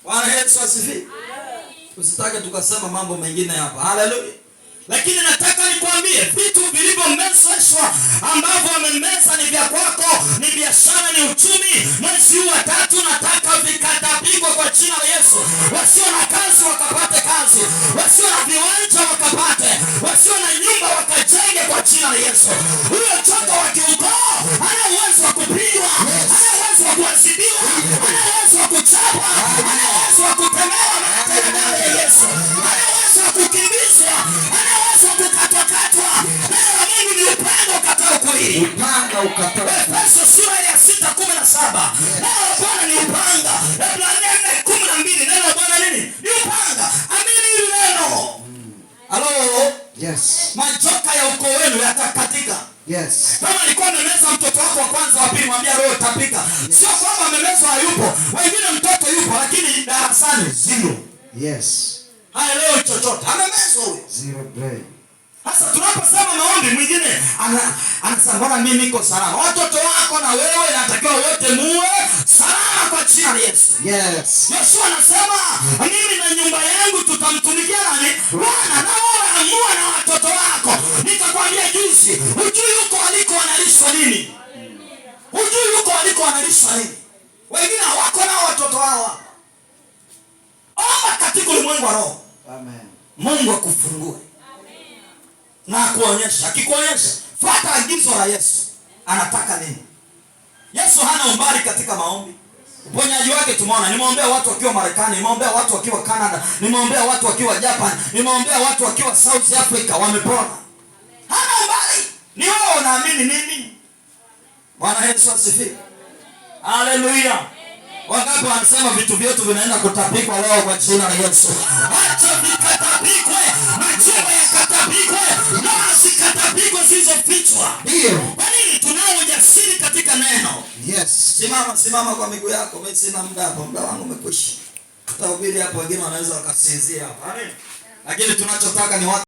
Bwana Yesu asifiwe. Usitake tukasema mambo mengine hapa. Haleluya. Lakini nataka nikwambie vitu vilivyomezeshwa ambavyo wamemeza ni vya kwako, ni biashara, ni uchumi. Mwezi huu wa 3 nataka vikatapigwe kwa jina la Yesu. Wasio na kazi wakapate kazi, wasio na viwanja wakapate, wasio na nyumba wakajenge kwa jina la Yesu. Huyo choka wa kiukoo hana uwezo wa kupigwa, hana uwezo wa kuadhibiwa, hana uwezo wa kuchapwa, hana uwezo wa kutemewa mate ya damu ya Yesu, hana uwezo wa kukimbizwa, hana uwezo wa kukatwakatwa. Neno la Mungu ni upanga ukatao kweli. Upanga ukatao. Efeso sura ya 6:17. Neno la Bwana ni upanga. Waebrania 4:12. Neno la Bwana nini? Ni upanga. Amini hili neno. Halo? Yes. Majoka ya ukoo wenu yatakatika. Yes. Kama alikuwa amemeza mtoto wako wa kwanza wa pili, mwambie roho tapika. Sio kwamba amemeza hayupo. Wengine mtoto yupo lakini darasani zero. Yes. Haelewi chochote. Amemezwa huyo. Zero brain. Sasa tunaposema maombi, mwingine anasema bwana mimi niko salama. Watoto wako na wewe natakiwa wote muwe salama kwa jina la Yesu. Yes. Yesu anasema mimi na nyumba yangu tutamtumikia nani? Bwana. Na wewe amua na watoto wako. Nikakwambia juzi, hujui yuko aliko analishwa nini? Hujui yuko aliko analishwa nini? Wengine hawako na watoto wao. Omba katika ulimwengu wa roho. Amen. Mungu akufungue. Na kuonyesha, akikuonyesha, fuata agizo la Yesu. Anataka nini? Yesu hana umbali katika maombi. Uponyaji wake tumeona. Nimeombea watu wakiwa Marekani, nimeombea watu wakiwa Canada, nimeombea watu wakiwa Japan, nimeombea watu wakiwa South Africa wamepona. Hana umbali. Ni wewe unaamini nini? Bwana Yesu asifiwe. Haleluya. Wangapi wanasema vitu vyetu vinaenda kutapikwa leo kwa jina la Yesu? Acha vikatapikwe, majibu yakatapikwe, na sikatapikwe zilizofichwa. Ndio. Kwa nini? Tunao ujasiri katika neno. Yes. Simama kwa miguu yako. Mimi sina muda hapo, muda wangu umekwisha. Tutahubiri hapo, wengine wanaweza wakasinzia hapo. Amen. Lakini tunachotaka ni